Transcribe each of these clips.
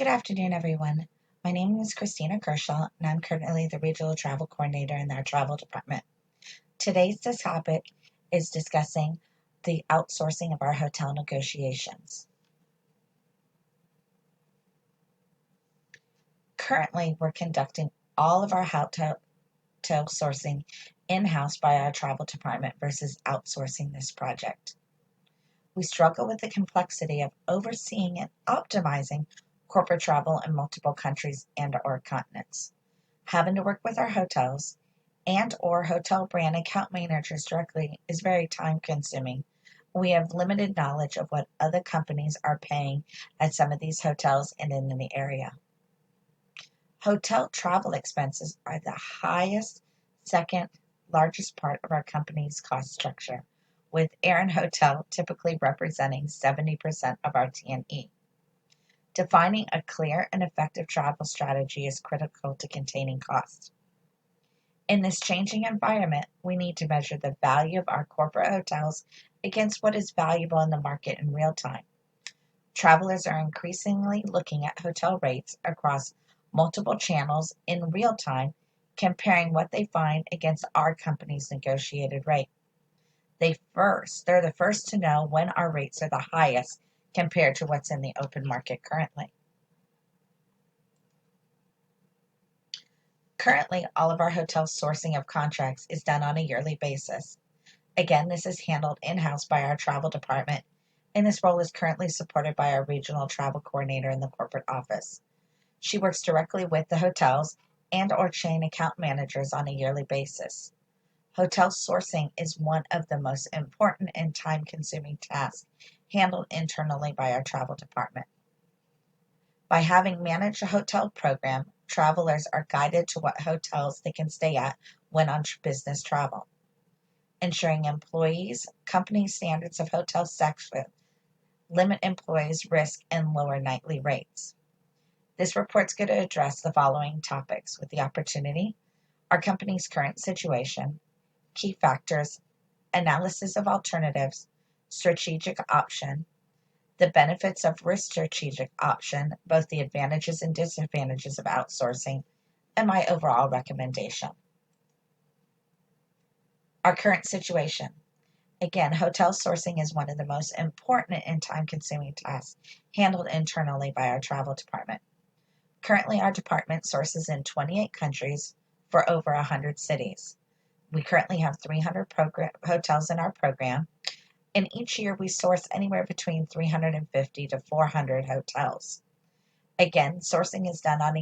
Good afternoon, everyone. My name is Christina Kershaw, and I'm currently the Regional Travel Coordinator in our travel department. Today's topic is discussing the outsourcing of our hotel negotiations. Currently, we're conducting all of our hotel sourcing in-house by our travel department versus outsourcing this project. We struggle with the complexity of overseeing and optimizing corporate travel in multiple countries and/or continents. Having to work with our hotels and/or hotel brand account managers directly is very time consuming. We have limited knowledge of what other companies are paying at some of these hotels and in the area. Hotel travel expenses are the highest, second largest part of our company's cost structure, with air and hotel typically representing 70% of our T&E. Defining a clear and effective travel strategy is critical to containing costs. In this changing environment, we need to measure the value of our corporate hotels against what is valuable in the market in real time. Travelers are increasingly looking at hotel rates across multiple channels in real time, comparing what they find against our company's negotiated rate. They're the first to know when our rates are the highest compared to what's in the open market currently. Currently, all of our hotel sourcing of contracts is done on a yearly basis. Again, this is handled in-house by our travel department, and this role is currently supported by our regional travel coordinator in the corporate office. She works directly with the hotels and/or chain account managers on a yearly basis. Hotel sourcing is one of the most important and time-consuming tasks handled internally by our travel department. By having managed a hotel program, travelers are guided to what hotels they can stay at when on business travel. Ensuring employees, company standards of hotel section, limit employees' risk, and lower nightly rates. This report's going to address the following topics with the opportunity: our company's current situation, key factors, analysis of alternatives, strategic option, the benefits of risk strategic option, both the advantages and disadvantages of outsourcing, and my overall recommendation. Our current situation. Again, hotel sourcing is one of the most important and time-consuming tasks handled internally by our travel department. Currently, our department sources in 28 countries for over 100 cities. We currently have 300 hotels in our program, and each year we source anywhere between 350 to 400 hotels. Again, sourcing is done on a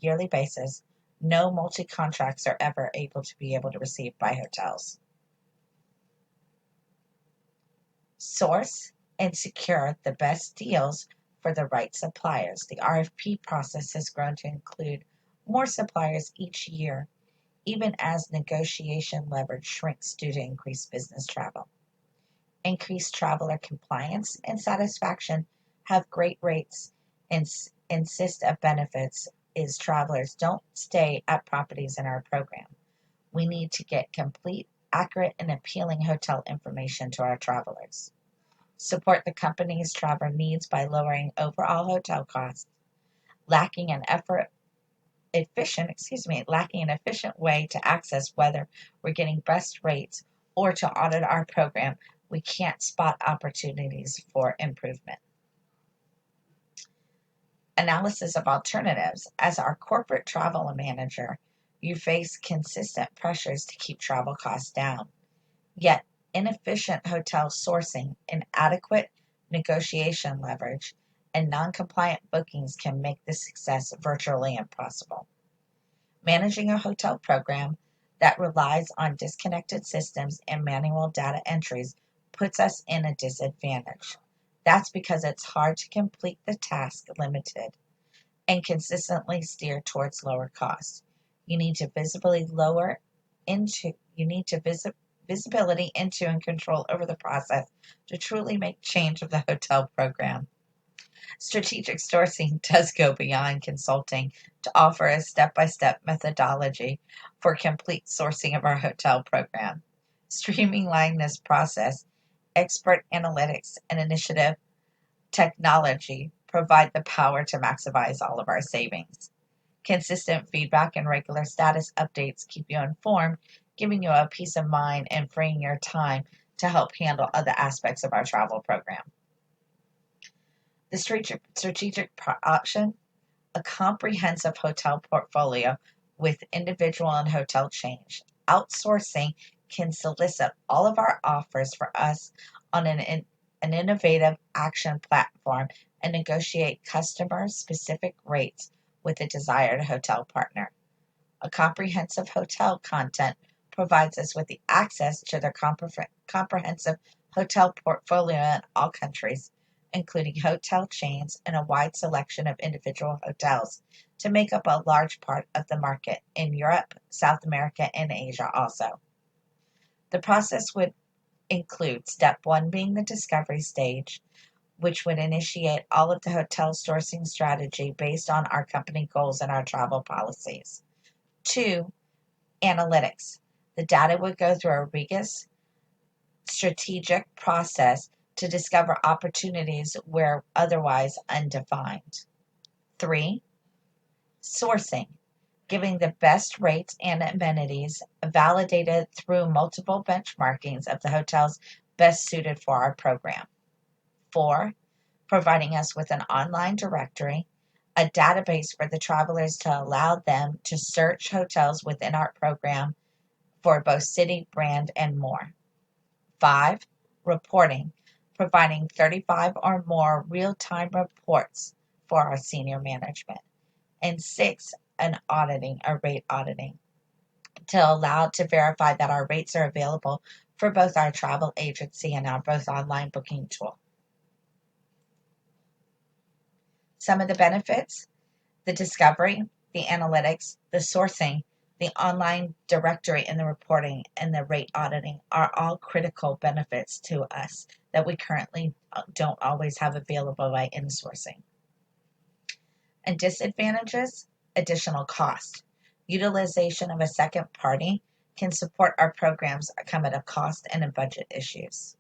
yearly basis. No multi-contracts are ever able to receive by hotels. Source and secure the best deals for the right suppliers. The RFP process has grown to include more suppliers each year, even as negotiation leverage shrinks due to increased business travel. Increased traveler compliance and satisfaction have great rates and insist of benefits is travelers don't stay at properties in our program. We need to get complete, accurate, and appealing hotel information to our travelers. Support the company's traveler needs by lowering overall hotel costs. Lacking an efficient way to access whether we're getting best rates or to audit our program, we can't spot opportunities for improvement. Analysis of alternatives. As our corporate travel manager, you face consistent pressures to keep travel costs down. Yet, inefficient hotel sourcing, inadequate negotiation leverage, and non-compliant bookings can make this success virtually impossible. Managing a hotel program that relies on disconnected systems and manual data entries puts us in a disadvantage. That's because it's hard to complete the task limited and consistently steer towards lower costs. You need visibility into and control over the process to truly make change of the hotel program. Strategic sourcing does go beyond consulting to offer a step-by-step methodology for complete sourcing of our hotel program. Streamlining this process, expert analytics and initiative technology provide the power to maximize all of our savings. Consistent feedback and regular status updates keep you informed, giving you a peace of mind and freeing your time to help handle other aspects of our travel program. The strategic option, a comprehensive hotel portfolio with individual and hotel chains. Outsourcing can solicit all of our offers for us on an innovative action platform and negotiate customer-specific rates with a desired hotel partner. A comprehensive hotel content provides us with the access to their comprehensive hotel portfolio in all countries, including hotel chains and a wide selection of individual hotels to make up a large part of the market in Europe, South America, and Asia also. The process would include step one being the discovery stage, which would initiate all of the hotel sourcing strategy based on our company goals and our travel policies. Two, analytics. The data would go through a rigorous strategic process to discover opportunities where otherwise undefined. Three, sourcing, giving the best rates and amenities validated through multiple benchmarkings of the hotels best suited for our program. Four, providing us with an online directory, a database for the travelers to allow them to search hotels within our program for both city, brand, and more. 5, reporting, providing 35 or more real-time reports for our senior management. And 6, an auditing, a rate auditing, to allow to verify that our rates are available for both our travel agency and our both online booking tool. Some of the benefits: the discovery, the analytics, the sourcing, the online directory, and the reporting and the rate auditing are all critical benefits to us that we currently don't always have available by insourcing. And disadvantages: additional cost. Utilization of a second party can support our programs come at a cost and in budget issues.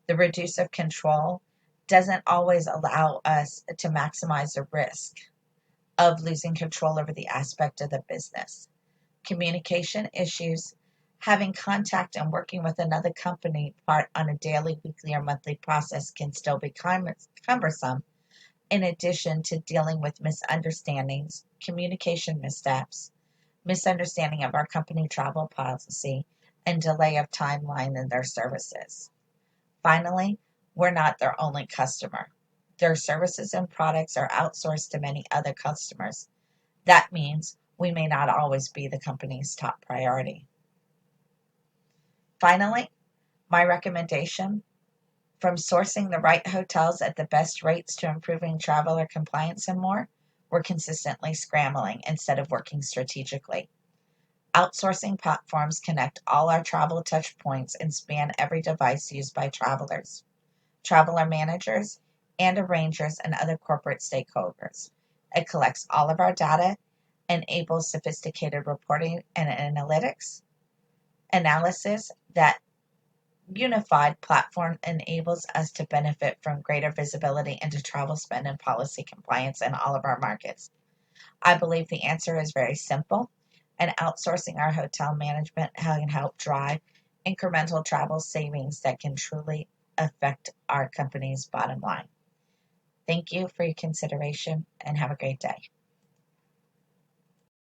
The reduce of control doesn't always allow us to maximize the risk of losing control over the aspect of the business. Communication issues, having contact and working with another company part on a daily, weekly, or monthly process can still be cumbersome, in addition to dealing with misunderstandings, communication missteps, misunderstanding of our company travel policy, and delay of timeline in their services. Finally, we're not their only customer. Their services and products are outsourced to many other customers. That means we may not always be the company's top priority. Finally, my recommendation: from sourcing the right hotels at the best rates to improving traveler compliance and more, we're consistently scrambling instead of working strategically. Outsourcing platforms connect all our travel touch points and span every device used by travelers, traveler managers, and arrangers and other corporate stakeholders. It collects all of our data, enables sophisticated reporting and analytics analysis. That unified platform enables us to benefit from greater visibility into travel spend and policy compliance in all of our markets. I believe the answer is very simple, and outsourcing our hotel management can help drive incremental travel savings that can truly affect our company's bottom line. Thank you for your consideration and have a great day.